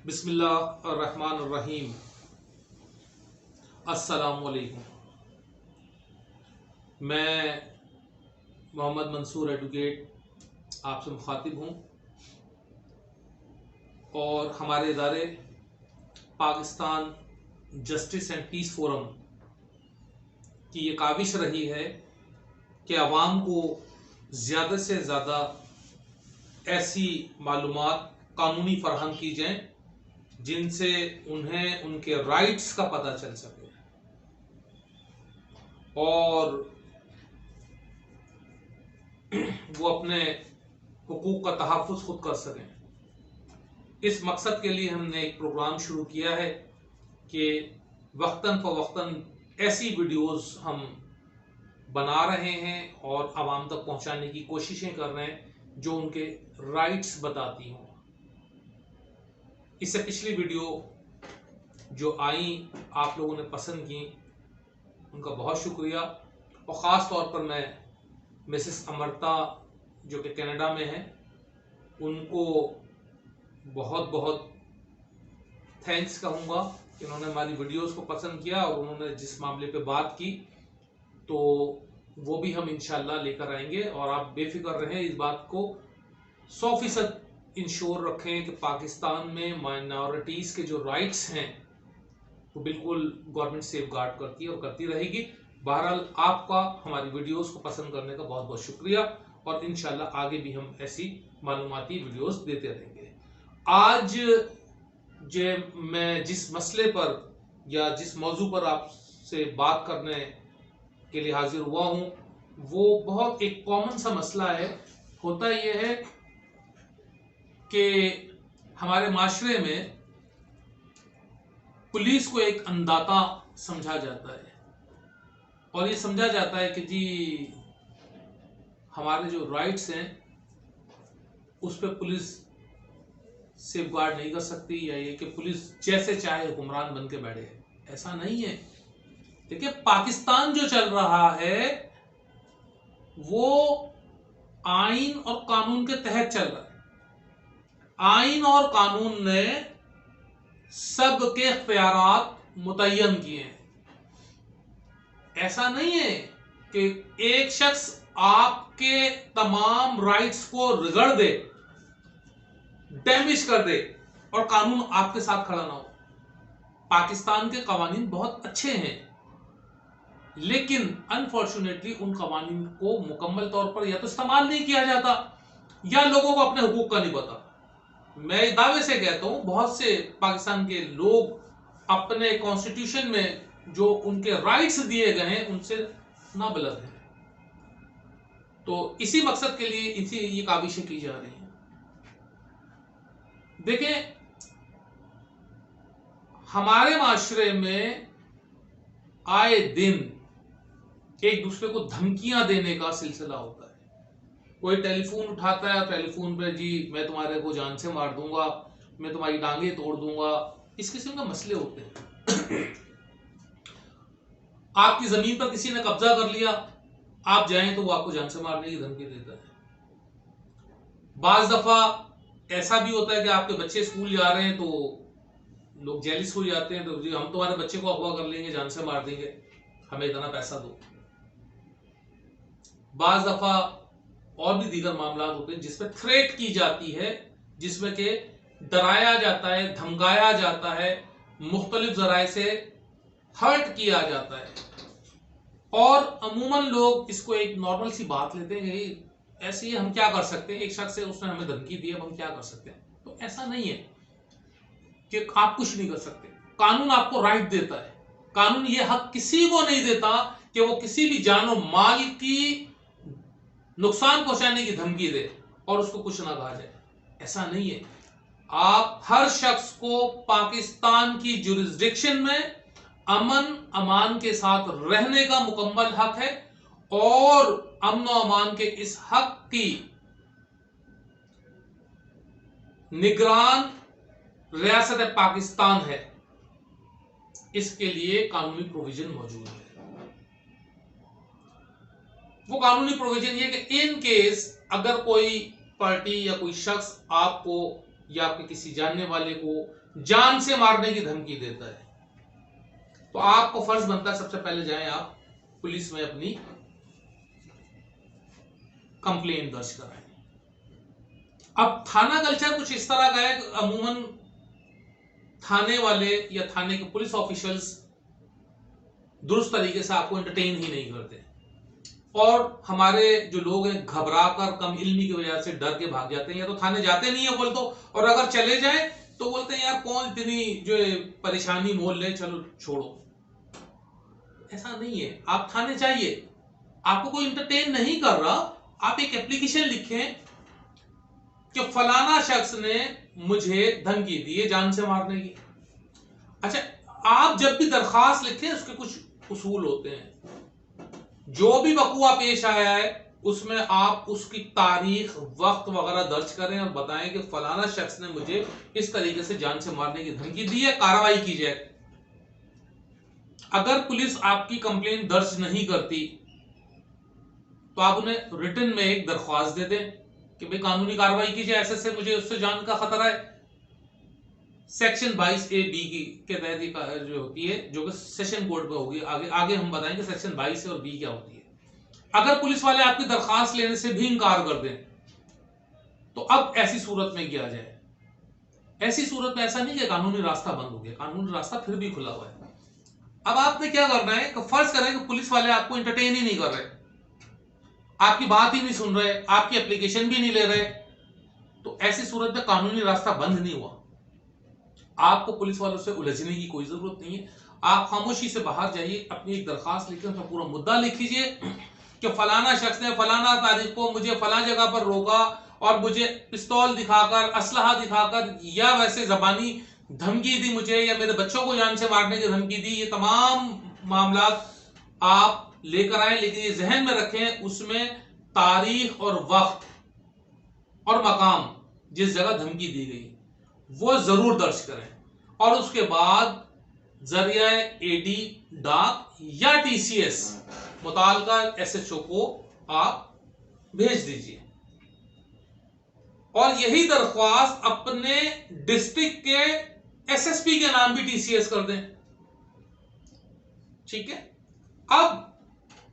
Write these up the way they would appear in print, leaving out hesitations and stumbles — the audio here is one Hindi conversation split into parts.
बिस्मिल्लाहिर्रहमानिर्रहीम। अस्सलामुअलैकुम। मैं मोहम्मद मंसूर एडवोकेट आपसे मुखातिब हूँ और हमारे इदारे Pakistan justice and peace forum की ये काविश रही है कि आवाम को ज़्यादा से ज़्यादा ऐसी मालूमात कानूनी फराहम की जाएँ जिनसे उन्हें उनके राइट्स का पता चल सके और वो अपने हुकूक का तहफ़्फ़ुज़ खुद कर सकें। इस मकसद के लिए हमने एक प्रोग्राम शुरू किया है कि वक्तन फ़वक्तन ऐसी वीडियोस हम बना रहे हैं और आवाम तक पहुंचाने की कोशिशें कर रहे हैं जो उनके राइट्स बताती हों। इससे पिछली वीडियो जो आई आप लोगों ने पसंद की, उनका बहुत शुक्रिया और ख़ास तौर पर मैं मिसेस अमृता जो कि कनाडा में हैं उनको बहुत बहुत थैंक्स कहूँगा कि उन्होंने हमारी वीडियोस को पसंद किया और उन्होंने जिस मामले पे बात की तो वो भी हम इंशाल्लाह लेकर आएंगे। और आप बेफिक्र रहें, इस बात को 100% इंश्योर रखें कि पाकिस्तान में माइनॉरिटीज़ के जो राइट्स हैं वो बिल्कुल गवर्नमेंट सेफ गार्ड करती है और करती रहेगी। बहरहाल आपका हमारी वीडियोस को पसंद करने का बहुत बहुत शुक्रिया और इंशाल्लाह आगे भी हम ऐसी मालूमाती वीडियोस देते रहेंगे। आज मैं जिस मसले पर या जिस मौजू पर आपसे बात करने के लिए हाजिर हुआ हूँ वो बहुत एक कॉमन सा मसला है। होता यह है कि हमारे माशरे में पुलिस को एक अंधाता समझा जाता है और ये समझा जाता है कि जी हमारे जो राइट्स हैं उस पर पुलिस सेफ गार्ड नहीं कर सकती या ये कि पुलिस जैसे चाहे हुक्मरान बन के बैठे। ऐसा नहीं है। देखिए, पाकिस्तान जो चल रहा है वो आइन और कानून के तहत चल रहा है। आइन और कानून ने सबके इख्तियारात मुतय्यन किए हैं। ऐसा नहीं है कि एक शख्स आपके तमाम राइट्स को रगड़ दे, डैमेज कर दे और कानून आपके साथ खड़ा ना हो। पाकिस्तान के कवानीन बहुत अच्छे हैं लेकिन अनफॉर्चुनेटली उन कवानीन को मुकम्मल तौर पर या तो इस्तेमाल नहीं किया जाता या लोगों को अपने हुकूक का नहीं पता। मैं दावे से कहता हूं बहुत से पाकिस्तान के लोग अपने कॉन्स्टिट्यूशन में जो उनके राइट्स दिए गए हैं उनसे नाबलद हैं। तो इसी मकसद के लिए इसी ये काविशें की जा रही हैं। देखें, हमारे माशरे में आए दिन एक दूसरे को धमकियां देने का सिलसिला होता है। कोई टेलीफोन उठाता है, टेलीफोन पे जी मैं तुम्हारे को जान से मार दूंगा, मैं तुम्हारी टांगे तोड़ दूंगा, इस किस्म के मसले होते हैं। आपकी जमीन पर किसी ने कब्जा कर लिया, आप जाएं तो वो आपको जान से मारने की धमकी देता है। बाज दफा ऐसा भी होता है कि आपके बच्चे स्कूल जा रहे हैं तो लोग जेलिस हो जाते हैं, तो जी हम तुम्हारे बच्चे को अगवा कर लेंगे, जान से मार देंगे, हमें इतना पैसा दो। बाज दफा और भी दीगर मामला होते हैं जिसमें थ्रेट की जाती है, जिसमें के डराया जाता है, धमकाया जाता है, मुख्तलिफ जराए से हर्ट किया जाता है और अमूमन लोग इसको एक नॉर्मल सी बात लेते हैं कि ऐसे ही हम क्या कर सकते हैं, एक शख्स से उसने हमें धमकी दी, अब हम क्या कर सकते हैं। तो ऐसा नहीं है कि आप कुछ नहीं कर सकते। कानून आपको राइट देता है। कानून ये हक किसी को नहीं देता कि वो किसी भी जानो माल की नुकसान पहुंचाने की धमकी दे और उसको कुछ ना कहा जाए। ऐसा नहीं है। आप हर शख्स को पाकिस्तान की जुरिस्डिक्शन में अमन अमान के साथ रहने का मुकम्मल हक है और अमन और अमान के इस हक की निगरान रियासत पाकिस्तान है। इसके लिए कानूनी प्रोविजन मौजूद है। वो कानूनी प्रोविजन ये कि इन केस अगर कोई पार्टी या कोई शख्स आपको या आपके किसी जानने वाले को जान से मारने की धमकी देता है, तो आपको फर्ज बनता है सबसे पहले जाएं आप पुलिस में अपनी कंप्लेंट दर्ज कराएं। अब थाना कल्चर कुछ इस तरह का है, अमूमन थाने वाले या थाने के पुलिस ऑफिशियल्स दुरुस्त तरीके से आपको एंटरटेन ही नहीं करते, और हमारे जो लोग हैं घबराकर, कम इल्मी की वजह से डर के भाग जाते हैं, या तो थाने जाते नहीं है बोल तो, और अगर चले जाएं तो बोलते हैं यार कौन इतनी जो परेशानी मोल ले, चलो छोड़ो। ऐसा नहीं है, आप थाने जाइए, आपको कोई इंटरटेन नहीं कर रहा, आप एक एप्लीकेशन लिखें कि फलाना शख्स ने मुझे धमकी दी है जान से मारने की। अच्छा, आप जब भी दरखास्त लिखें उसके कुछ उसूल होते हैं, जो भी वकूआ पेश आया है उसमें आप उसकी तारीख, वक्त वगैरह दर्ज करें और बताएं कि फलाना शख्स ने मुझे इस तरीके से जान से मारने की धमकी दी है, कार्रवाई की जाए। अगर पुलिस आपकी कंप्लेंट दर्ज नहीं करती तो आप उन्हें रिटन में एक दरख्वास्त दे दें कि भाई कानूनी कार्रवाई की जाए, ऐसे मुझे उससे जान का खतरा है। सेक्शन 22A(B) के तहत जो होती है, जो कि सेशन कोर्ट में होगी, आगे हम बताएंगे सेक्शन 22 और B क्या होती है। अगर पुलिस वाले आपकी दरखास्त लेने से भी इनकार कर दें तो अब ऐसी सूरत में किया जाए। ऐसी सूरत में ऐसा नहीं कि कानूनी रास्ता बंद हो गया, कानूनी रास्ता फिर भी खुला हुआ है। अब आपने क्या करना है कि फर्ज करें कि पुलिस वाले आपको एंटरटेन ही नहीं कर रहे, आपकी बात ही नहीं सुन रहे, आपकी एप्लीकेशन भी नहीं ले रहे, तो ऐसी सूरत में कानूनी रास्ता बंद नहीं हुआ। आपको पुलिस वालों से उलझने की कोई जरूरत नहीं है, आप खामोशी से बाहर जाइए, अपनी एक दरखास्त लिखिए, उसमें पूरा मुद्दा लिख लीजिए कि फलाना शख्स ने फलाना तारीख को मुझे फला जगह पर रोका और मुझे पिस्तौल दिखाकर, असलहा दिखाकर या वैसे जबानी धमकी दी मुझे, या मेरे बच्चों को जान से मारने की धमकी दी। ये तमाम मामला आप लेकर आए, लेकिन ये जहन में रखें उसमें तारीख और वक्त और मकाम जिस जगह धमकी दी गई वो जरूर दर्ज करें, और उसके बाद जरिया AD, डाक या TCS मुताल्लिका SHO को आप भेज दीजिए, और यही दरख्वास्त अपने डिस्ट्रिक्ट के SSP के नाम भी TCS कर दें। ठीक है, अब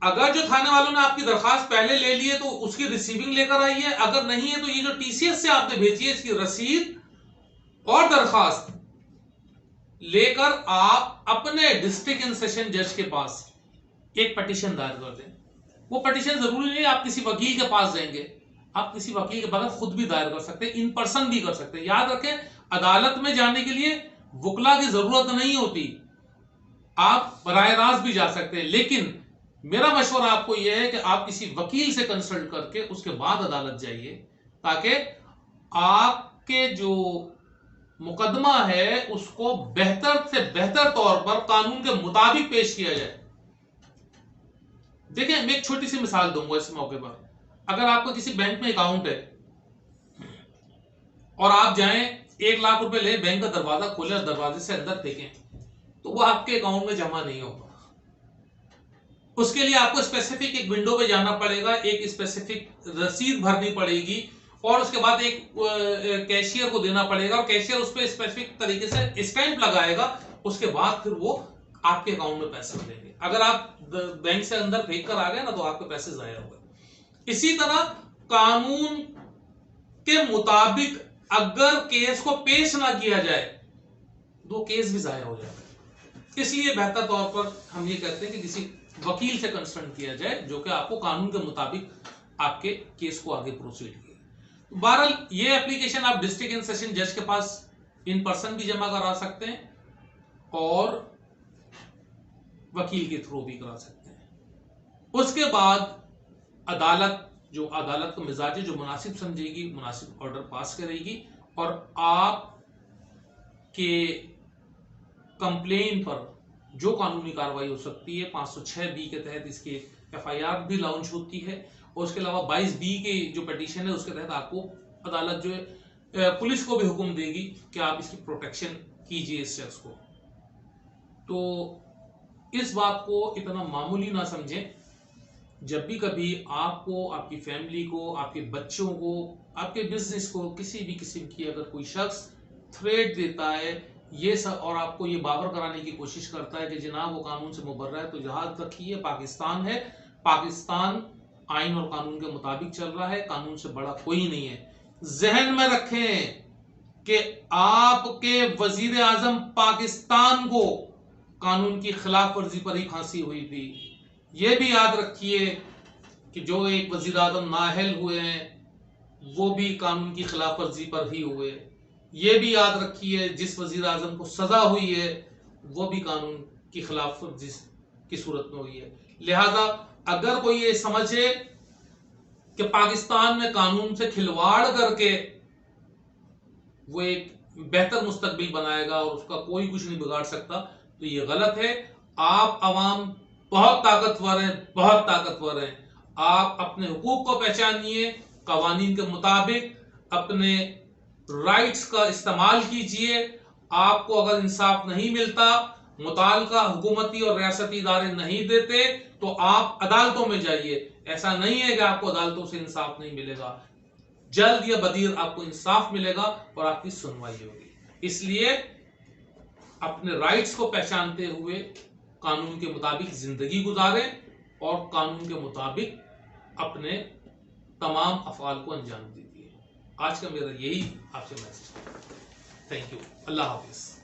अगर जो थाने वालों ने आपकी दरखास्त पहले ले ली है तो उसकी रिसीविंग लेकर आइए, अगर नहीं है तो ये जो TCS से आपने भेजी है इसकी रसीद और दरखास्त लेकर आप अपने डिस्ट्रिक्ट इन सेशन जज के पास एक पिटीशन दायर कर दें। वो पिटीशन जरूरी नहीं आप किसी वकील के पास जाएंगे, आप किसी वकील के बगैर खुद भी दायर कर सकते हैं, इन पर्सन भी कर सकते हैं। याद रखें, अदालत में जाने के लिए वकला की जरूरत नहीं होती, आप बराह रास्त भी जा सकते हैं, लेकिन मेरा मशवरा आपको यह है कि आप किसी वकील से कंसल्ट करके उसके बाद अदालत जाइए, ताकि आपके जो मुकदमा है उसको बेहतर से बेहतर तौर पर कानून के मुताबिक पेश किया जाए। देखिए, मैं एक छोटी सी मिसाल दूंगा इस मौके पर। अगर आपको किसी बैंक में अकाउंट है और आप जाएं 1 लाख रुपए ले, बैंक का दरवाजा खोले और दरवाजे से अंदर फेंकें, तो वो आपके अकाउंट में जमा नहीं होगा। उसके लिए आपको स्पेसिफिक एक विंडो पे जाना पड़ेगा, एक स्पेसिफिक रसीद भरनी पड़ेगी, और उसके बाद एक कैशियर को देना पड़ेगा, और कैशियर उस पर स्पेसिफिक तरीके से स्टैंप लगाएगा। उसके बाद फिर वो आपके अकाउंट में पैसे मिलेंगे। अगर आप बैंक से अंदर फेंक कर आ गए ना तो आपके पैसे जाया हो गए। इसी तरह कानून के मुताबिक अगर केस को पेश ना किया जाए तो केस भी जाया हो जाता है। इसलिए बेहतर तौर पर हम ये कहते हैं कि किसी वकील से कंसल्ट किया जाए जो कि आपको कानून के मुताबिक आपके केस को आगे प्रोसीड किए। बहरहाल ये एप्लीकेशन आप डिस्ट्रिक्ट इन सेशन जज के पास इन पर्सन भी जमा करा सकते हैं और वकील के थ्रू भी करा सकते हैं। उसके बाद अदालत का मिजाज जो मुनासिब समझेगी, मुनासिब ऑर्डर पास करेगी, और आप के कंप्लेन पर जो कानूनी कार्रवाई हो सकती है 506B के तहत इसकी FIR भी लॉन्च होती है, और उसके अलावा 22B के जो पिटीशन है उसके तहत आपको अदालत जो है पुलिस को भी हुक्म देगी कि आप इसकी प्रोटेक्शन कीजिए इस शख्स को। तो इस बात को इतना मामूली ना समझें। जब भी कभी आपको, आपकी फैमिली को, आपके बच्चों को आपके बिजनेस को किसी भी किस्म की अगर कोई शख्स थ्रेट देता है ये सब और आपको ये बावर कराने की कोशिश करता है कि जनाब वो कानून से मुबर्रा है, तो याद रखिए पाकिस्तान है, पाकिस्तान आइन और कानून के मुताबिक चल रहा है, कानून से बड़ा कोई नहीं है। जहन में रखें कि आपके वजीर आजम पाकिस्तान को कानून की खिलाफ वर्जी पर ही फांसी हुई थी। यह भी याद रखिए कि जो एक वजीर आजम नाअहल हुए हैं वो भी कानून की खिलाफ वर्जी पर ही हुए। ये भी याद रखिए जिस वजीर आजम को सजा हुई है वो भी कानून की खिलाफ वर्जी की सूरत में हुई है। लिहाजा अगर कोई ये समझे कि पाकिस्तान में कानून से खिलवाड़ करके वो एक बेहतर मुस्तकबिल बनाएगा और उसका कोई कुछ नहीं बिगाड़ सकता, तो ये गलत है। आप अवाम बहुत ताकतवर हैं, बहुत ताकतवर हैं। आप अपने हुकूक को पहचानिए, कवानीन के मुताबिक अपने राइट्स का इस्तेमाल कीजिए। आपको अगर इंसाफ नहीं मिलता, मुताल्लिका हुकूमती और रियासती इदारे नहीं देते, तो आप अदालतों में जाइए। ऐसा नहीं है कि आपको अदालतों से इंसाफ नहीं मिलेगा, जल्द या बदीर आपको इंसाफ मिलेगा और आपकी सुनवाई होगी। इसलिए अपने राइट्स को पहचानते हुए कानून के मुताबिक जिंदगी गुजारें और कानून के मुताबिक अपने तमाम अफ़आल को अंजाम दीजिए। आज का मेरा यही आपसे मैसेज है। Thank you. Allah Hafiz.